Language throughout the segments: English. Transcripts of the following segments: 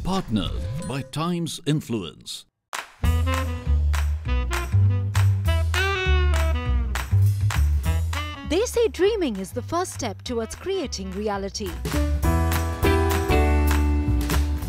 Partnered by Times Influence. They say dreaming is the first step towards creating reality.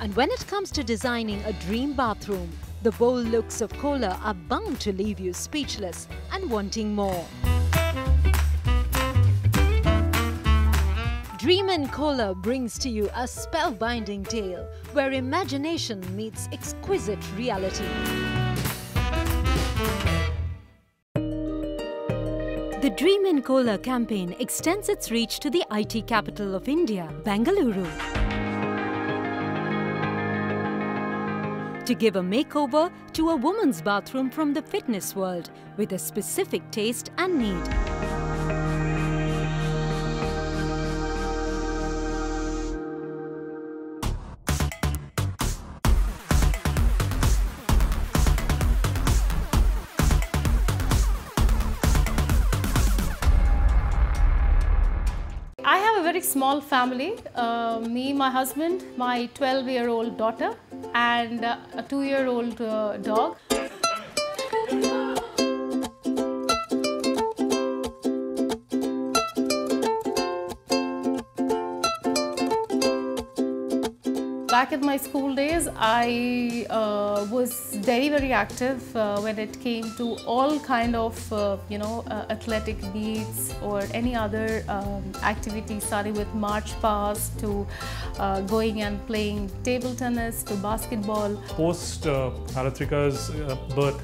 And when it comes to designing a dream bathroom, the bold looks of Kohler are bound to leave you speechless and wanting more. Dream & Kohler brings to you a spellbinding tale where imagination meets exquisite reality. The Dream & Kohler campaign extends its reach to the IT capital of India, Bengaluru, to give a makeover to a woman's bathroom from the fitness world with a specific taste and need. I have a very small family, me, my husband, my 12-year-old daughter and a 2-year-old dog. Back in my school days, I was very active when it came to all kind of athletic meets or any other activities, starting with march past to going and playing table tennis to basketball. Post Aratrika's birth,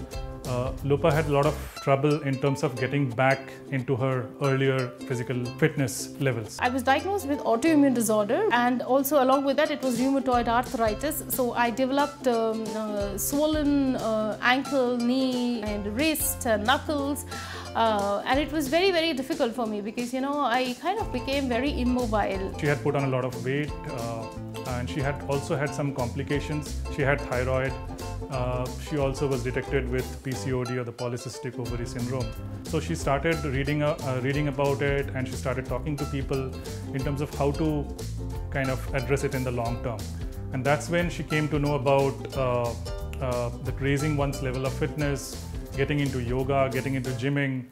Lopa had a lot of trouble in terms of getting back into her earlier physical fitness levels. I was diagnosed with autoimmune disorder, and also along with that it was rheumatoid arthritis. So I developed swollen ankle, knee and wrist and knuckles. And it was very difficult for me because I kind of became very immobile. She had put on a lot of weight and she had also had some complications. She had thyroid. She also was detected with PCOD, or the polycystic ovary syndrome. So she started reading about it, and she started talking to people in terms of how to kind of address it in the long term. And that's when she came to know about raising one's level of fitness, getting into yoga, getting into gymming.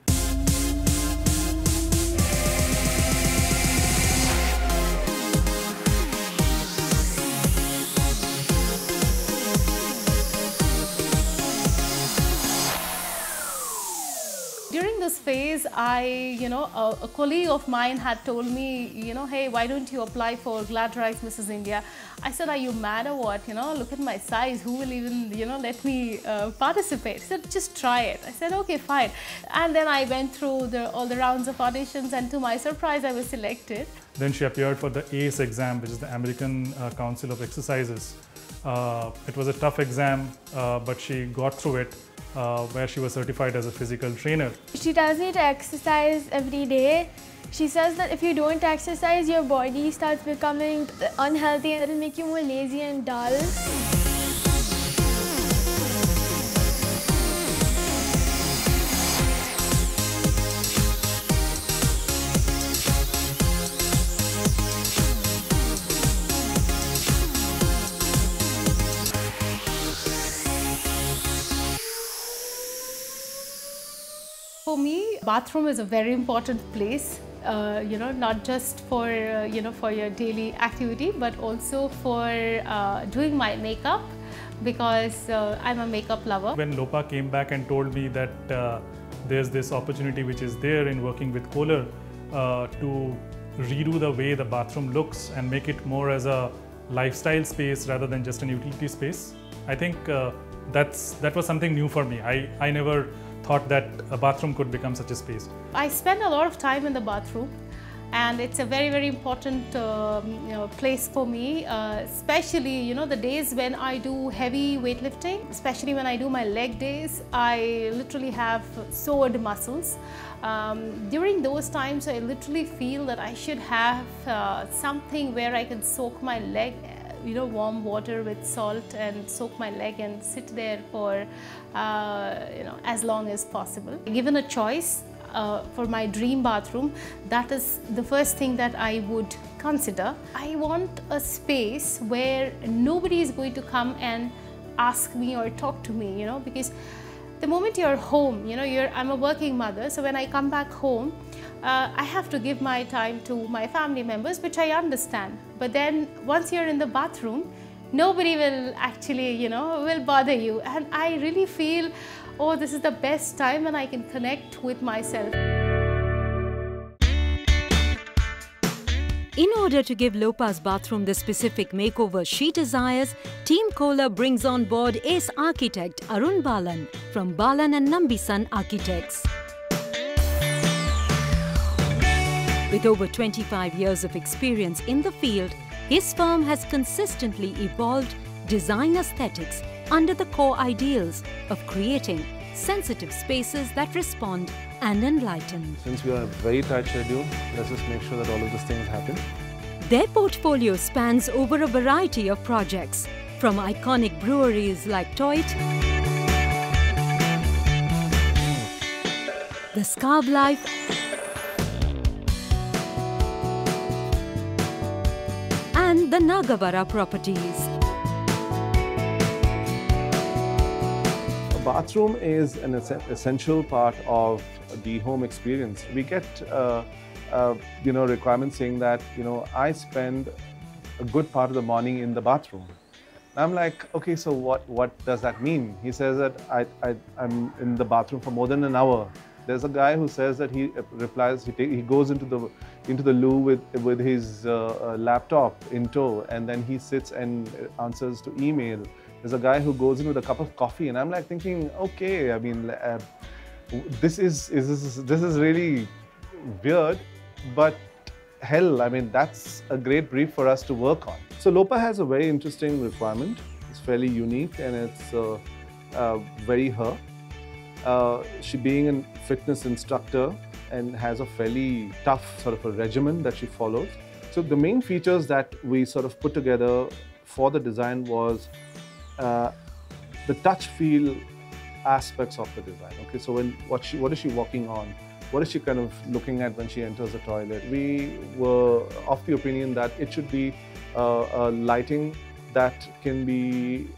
During this phase, a colleague of mine had told me, hey, why don't you apply for Gladrise Mrs. India? I said, are you mad or what? Look at my size. Who will even, let me participate? He said, just try it. I said, okay, fine. And then I went through all the rounds of auditions, and to my surprise, I was selected. Then she appeared for the ACE exam, which is the American Council of Exercises. It was a tough exam, but she got through it. Where she was certified as a physical trainer. She tells me to exercise every day. She says that if you don't exercise, your body starts becoming unhealthy and it will make you more lazy and dull. For me, bathroom is a very important place, not just for, for your daily activity, but also for doing my makeup, because I'm a makeup lover. When Lopa came back and told me that there's this opportunity which is there in working with Kohler to redo the way the bathroom looks and make it more as a lifestyle space rather than just an utility space, I think that was something new for me. I never thought that a bathroom could become such a space. I spend a lot of time in the bathroom, and it's a very important place for me, especially the days when I do heavy weightlifting, especially when I do my leg days. I literally have sore muscles. During those times, I literally feel that I should have something where I can soak my leg, warm water with salt, and soak my leg and sit there for as long as possible. Given a choice for my dream bathroom, that is the first thing that I would consider. I want a space where nobody is going to come and ask me or talk to me, because the moment you're home, I'm a working mother, so when I come back home, I have to give my time to my family members, which I understand. But then once you're in the bathroom, nobody will actually, will bother you. And I really feel, oh, this is the best time when I can connect with myself. In order to give Lopa's bathroom the specific makeover she desires, Team Kohler brings on board ace architect Arun Balan from Balan and Nambisan Architects. With over 25 years of experience in the field, his firm has consistently evolved design aesthetics under the core ideals of creating sensitive spaces that respond and enlighten. Since we are on a very tight schedule, let's just make sure that all of these things happen. Their portfolio spans over a variety of projects, from iconic breweries like Toit, the Scarve Life, and the Nagavara properties. A bathroom is an essential part of the home experience. We get requirements saying that I spend a good part of the morning in the bathroom. I'm like, okay, so what does that mean? He says that I'm in the bathroom for more than an hour. There's a guy who says that he replies, he goes into the loo with his laptop in tow, and then he sits and answers to email. There's a guy who goes in with a cup of coffee, and I'm like thinking, okay, I mean, this is really weird, but hell, I mean, that's a great brief for us to work on. So Lopa has a very interesting requirement. It's fairly unique, and it's very her. She being a fitness instructor and has a fairly tough sort of a regimen that she follows. So the main features that we sort of put together for the design was the touch feel aspects of the design. Okay, so what is she walking on? What is she kind of looking at when she enters the toilet? We were of the opinion that it should be a lighting that can be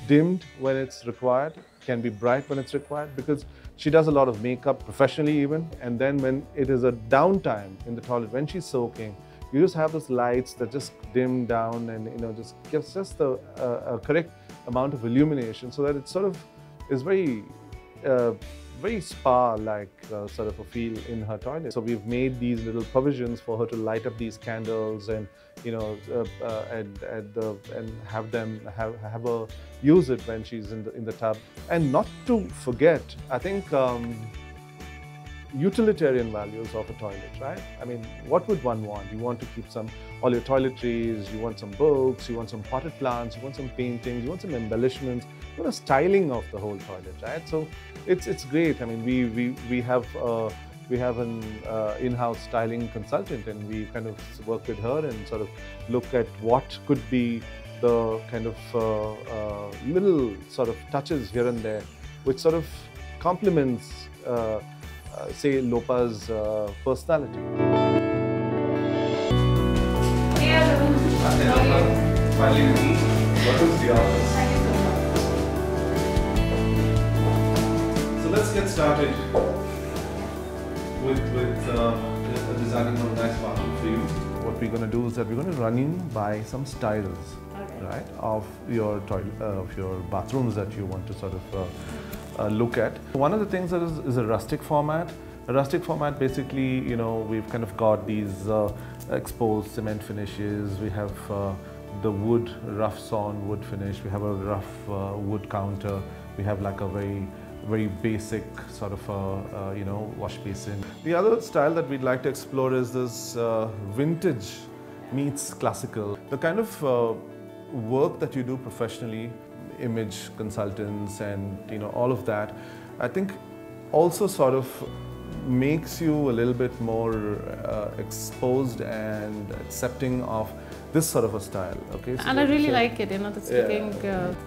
dimmed when it's required, can be bright when it's required, because she does a lot of makeup professionally even, and then when it is a downtime in the toilet, when she's soaking, you just have those lights that just dim down and just gives just the correct amount of illumination, so that it sort of is very spa-like sort of a feel in her toilet. So we've made these little provisions for her to light up these candles and and have her use it when she's in the tub. And not to forget, I think utilitarian values of a toilet, right? I mean, what would one want? You want to keep all your toiletries, you want some books, you want some potted plants, you want some paintings, you want some embellishments, you want a styling of the whole toilet, right? So it's great. I mean, we have an in-house styling consultant, and we kind of work with her and sort of look at what could be the kind of little sort of touches here and there, which sort of complements say Lopa's personality. Finally, what was the office? So let's get started with designing a nice bathroom for you. What we're going to do is that we're going to run you by some styles, right, of your toilet, of your bathrooms that you want to sort of look at. One of the things that is a rustic format. A rustic format, basically, we've kind of got these exposed cement finishes. We have the rough sawn wood finish. We have a rough wood counter. We have like a very very basic sort of wash basin. The other style that we'd like to explore is this vintage meets classical. The kind of work that you do professionally, image consultants and all of that, I think also sort of makes you a little bit more exposed and accepting of this sort of a style. Okay, so and I really like it, that's looking...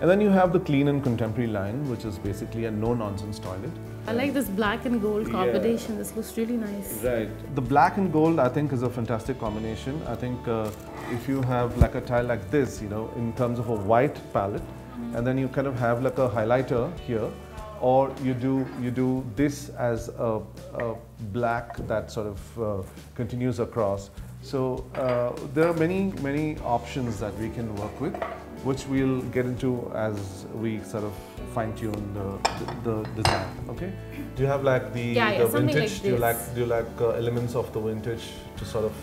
And then you have the clean and contemporary line, which is basically a no-nonsense toilet. I like this black and gold combination. This looks really nice. Right. The black and gold, I think, is a fantastic combination. I think if you have like a tile like this, in terms of a white palette, and then you kind of have like a highlighter here, or you do this as a black that sort of continues across. So there are many options that we can work with, which we'll get into as we sort of fine-tune the design. Okay. Do you have like the vintage? Like do you like elements of the vintage to sort of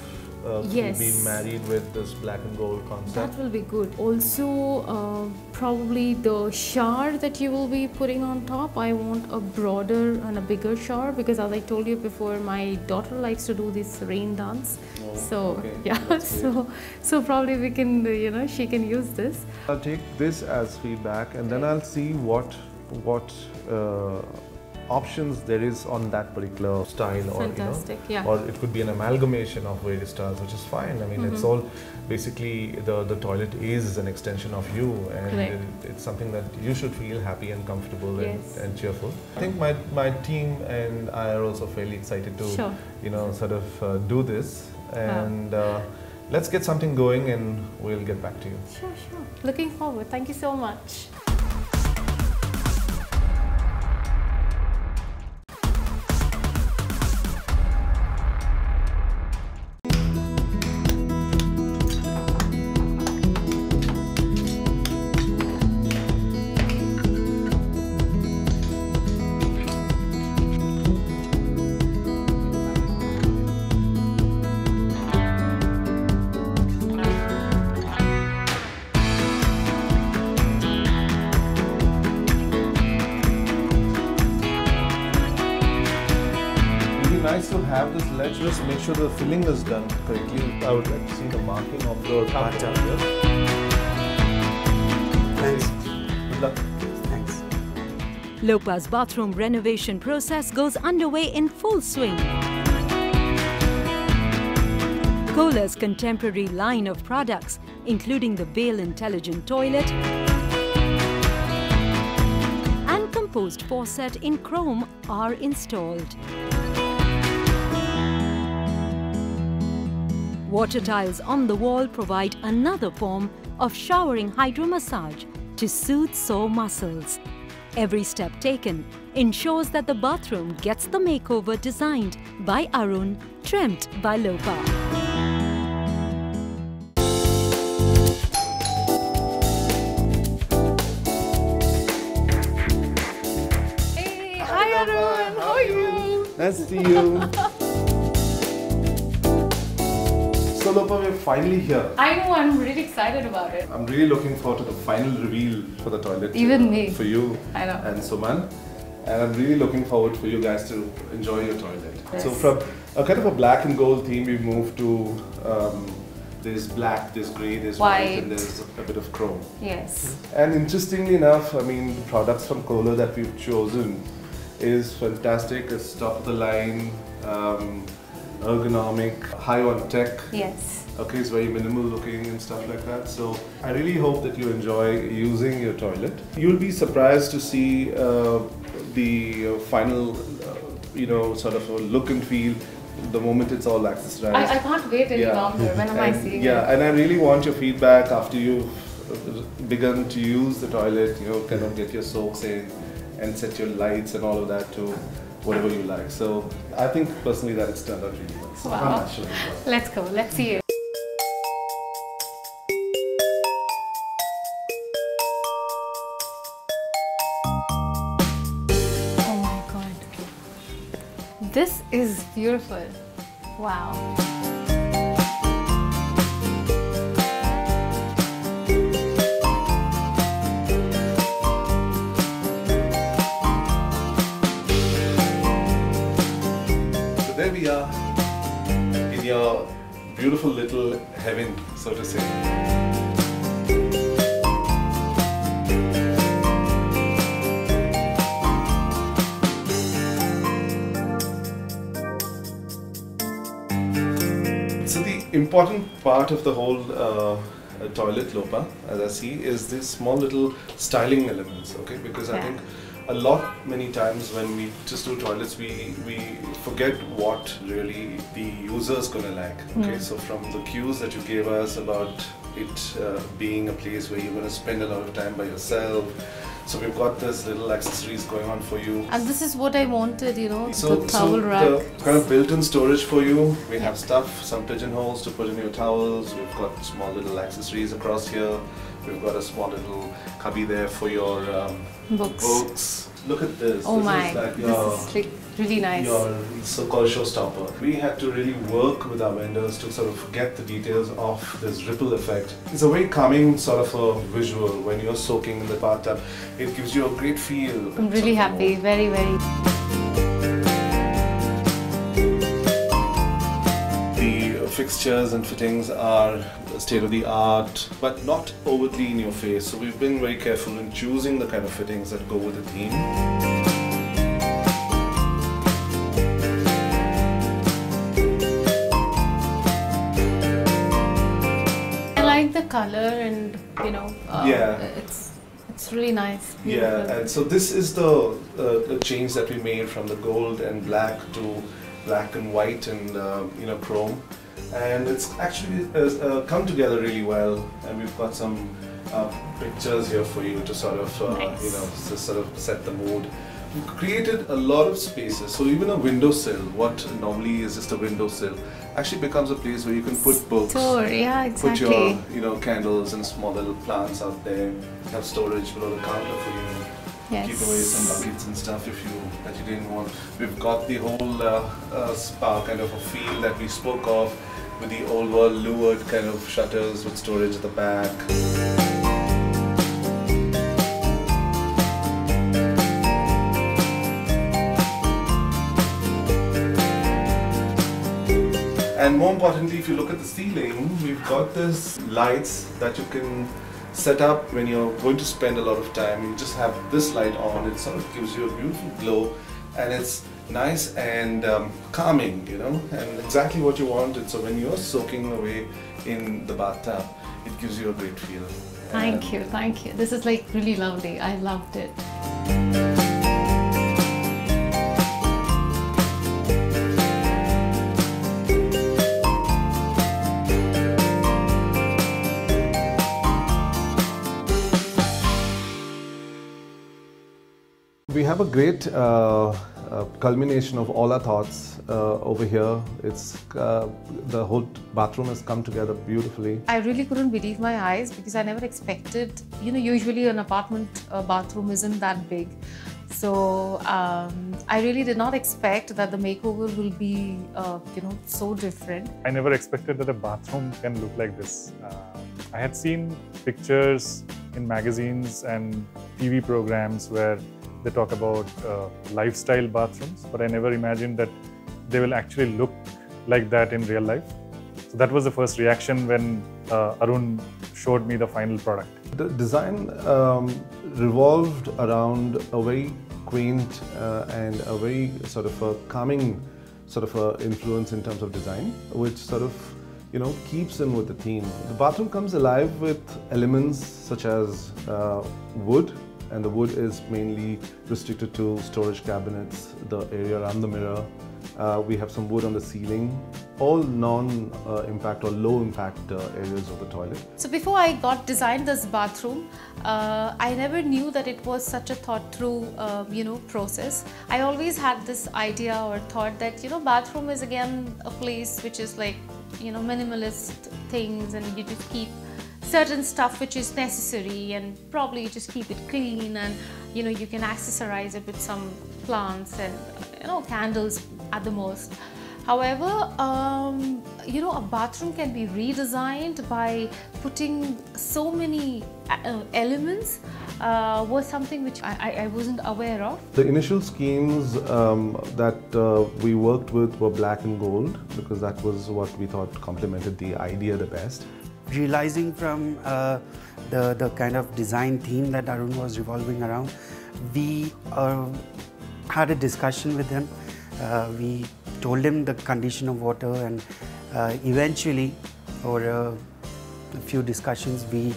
be married with this black and gold concept? That will be good. Also, probably the shower that you will be putting on top, I want a broader and a bigger shower, because as I told you before, my daughter likes to do this rain dance. So probably we can, she can use this. I'll take this as feedback, and then I'll see what options there is on that particular style, or or it could be an amalgamation of various styles, which is fine. I mean, it's all basically the toilet is an extension of you, and it's something that you should feel happy and comfortable and cheerful. I think my team and I are also fairly excited to sort of do this, and let's get something going, and we'll get back to you. Sure. Looking forward. Thank you so much. Nice to have this ledge. Just make sure the filling is done correctly. I would like to see the marking of the pattern here. Thanks. Good luck. Thanks. Lopa's bathroom renovation process goes underway in full swing. Kohler's contemporary line of products, including the Bale Intelligent Toilet and composed faucet in chrome, are installed. Water tiles on the wall provide another form of showering hydromassage to soothe sore muscles. Every step taken ensures that the bathroom gets the makeover designed by Arun, trimmed by Lopa. Hey, hi Arun, how are you? Nice to see you. So Lopa, we're finally here. I know, I'm really excited about it. I'm really looking forward to the final reveal for the toilet. Even me. For you I know. and Suman. And I'm really looking forward for you guys to enjoy your toilet. Yes. So from a kind of a black and gold theme, we moved to there's black, there's grey, there's white, and there's a bit of chrome. Yes. And interestingly enough, I mean, the products from Kohler that we've chosen is fantastic. It's top of the line, ergonomic, high on tech. Yes. Okay, it's very minimal looking and stuff like that. So I really hope that you enjoy using your toilet. You'll be surprised to see the final, sort of a look and feel the moment it's all accessorized. I can't wait any longer. When am I seeing it? Yeah, and I really want your feedback after you've begun to use the toilet, kind of get your soaks in and set your lights and all of that to whatever you like. So I think personally that it's turned out really well. So wow. Let's go, let's see it. Oh my god. This is beautiful. Wow. beautiful little heaven, so to say. So the important part of the whole toilet Lopa, as I see, is these small little styling elements, okay? Because I think many times when we just do toilets, we forget what really the user is gonna like, okay? So from the cues that you gave us about it being a place where you're gonna spend a lot of time by yourself, so we've got this little accessories going on for you. And this is what I wanted, you know, so, the towel rack. The kind of built-in storage for you. We have stuff, some pigeonholes to put in your towels. We've got small little accessories across here. We've got a small little cubby there for your books. Look at this. Oh this my, is like this is like really nice. Your so-called showstopper. We had to really work with our vendors to sort of get the details of this ripple effect. It's a very calming sort of a visual when you're soaking in the bathtub. It gives you a great feel. I'm really happy, very, very. The fixtures and fittings are state-of-the-art, but not overtly in your face. So we've been very careful in choosing the kind of fittings that go with the theme. I like the color and, you know, it's really nice. Beautiful. Yeah, and so this is the change that we made from the gold and black to black and white and you know, chrome. And it's actually come together really well, and we've got some pictures here for you to sort of nice. you know, to sort of set the mood. We've created a lot of spaces, so even a windowsill, what normally is just a windowsill, actually becomes a place where you can put books, yeah, exactly. put your, you know, candles and small little plants out there, have storage below the counter for you. Yes. Keep away some buckets and stuff that you didn't want. We've got the whole spa kind of a feel that we spoke of, with the old world lured kind of shutters with storage at the back. And more importantly, if you look at the ceiling, we've got this lights that you can set up when you're going to spend a lot of time. You just have this light on, it sort of gives you a beautiful glow, and it's nice and calming, you know, and exactly what you wanted. So when you're soaking away in the bathtub, it gives you a great feel. Thank you, thank you. This is like really lovely. I loved it. We have a great culmination of all our thoughts over here. It's the whole bathroom has come together beautifully. I really couldn't believe my eyes because I never expected, you know, usually an apartment bathroom isn't that big. So I really did not expect that the makeover will be, you know, so different. I never expected that a bathroom can look like this. I had seen pictures in magazines and TV programs where they talk about lifestyle bathrooms, but I never imagined that they will actually look like that in real life. So that was the first reaction when Arun showed me the final product. The design revolved around a very quaint and a very sort of a calming sort of a influence in terms of design, which sort of, you know, keeps in with the theme. The bathroom comes alive with elements such as wood, and the wood is mainly restricted to storage cabinets, the area around the mirror. We have some wood on the ceiling, all non-impact or low-impact areas of the toilet. So before I designed this bathroom, I never knew that it was such a thought-through, you know, process. I always had this idea or thought that, you know, bathroom is again a place which is like, you know, minimalist things, and you just keep certain stuff which is necessary, and probably you just keep it clean, and you know, you can accessorize it with some plants and, you know, candles at the most. However, you know, a bathroom can be redesigned by putting so many elements was something which I wasn't aware of. The initial schemes that we worked with were black and gold because that was what we thought complemented the idea the best. Realizing from the kind of design theme that Arun was revolving around, we had a discussion with him. We told him the condition of water, and eventually, over a few discussions, we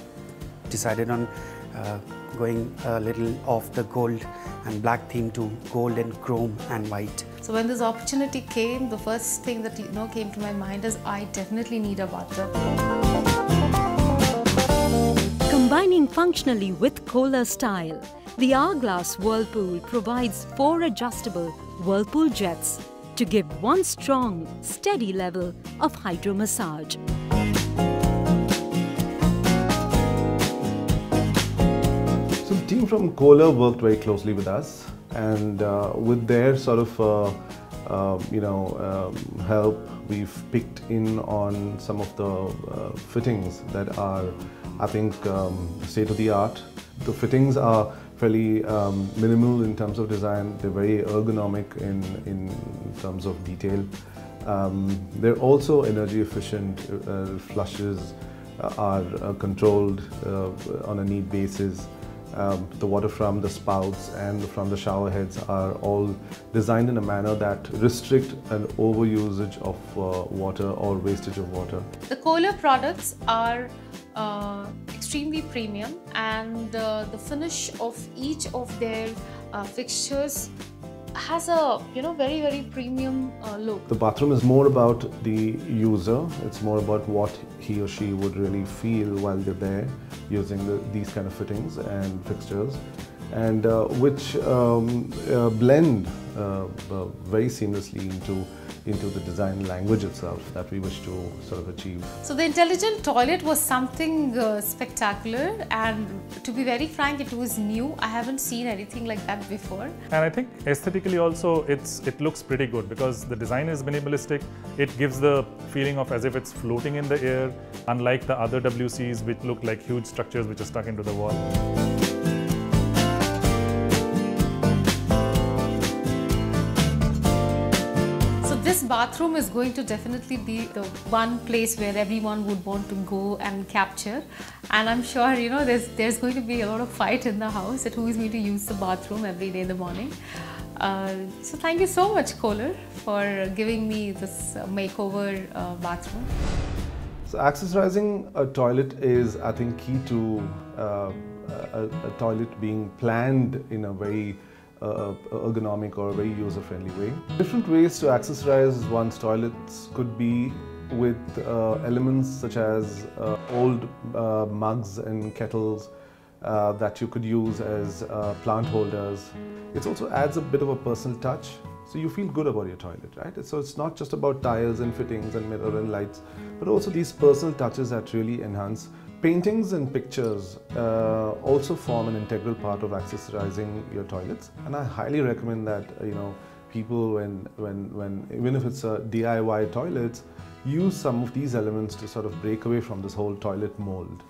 decided on going a little off the gold and black theme to gold and chrome and white. So when this opportunity came, the first thing that came to my mind is I definitely need a bathtub. Combining functionally with Kohler style, the Hourglass Whirlpool provides 4 adjustable Whirlpool jets to give one strong, steady level of hydro massage. So the team from Kohler worked very closely with us, and with their sort of help, we've picked in on some of the fittings that are, I think, state of the art. The fittings are fairly minimal in terms of design. They're very ergonomic in terms of detail. They're also energy efficient. Flushes are controlled on a need basis. The water from the spouts and from the shower heads are all designed in a manner that restrict an overusage of water or wastage of water. The Kohler products are extremely premium, and the finish of each of their fixtures has a very premium look. The bathroom is more about the user. It's more about what he or she would really feel while they're there using these kind of fittings and fixtures, and which blend very seamlessly into the design language itself that we wish to sort of achieve. So the intelligent toilet was something spectacular, and to be very frank, it was new. I haven't seen anything like that before. And I think aesthetically also it looks pretty good because the design is minimalistic. It gives the feeling of as if it's floating in the air, unlike the other WCs which look like huge structures which are stuck into the wall. This bathroom is going to definitely be the one place where everyone would want to go and capture, and I'm sure there's going to be a lot of fight in the house at who is going to use the bathroom every day in the morning. So thank you so much, Kohler, for giving me this makeover bathroom. So accessorizing a toilet is, I think, key to a toilet being planned in a very ergonomic or a very user-friendly way. Different ways to accessorize one's toilets could be with elements such as old mugs and kettles that you could use as plant holders. It also adds a bit of a personal touch, so you feel good about your toilet, right? So it's not just about tiles and fittings and mirror and lights, but also these personal touches that really enhance. Paintings and pictures also form an integral part of accessorizing your toilets, and I highly recommend that people when even if it's a DIY toilets, use some of these elements to sort of break away from this whole toilet mold.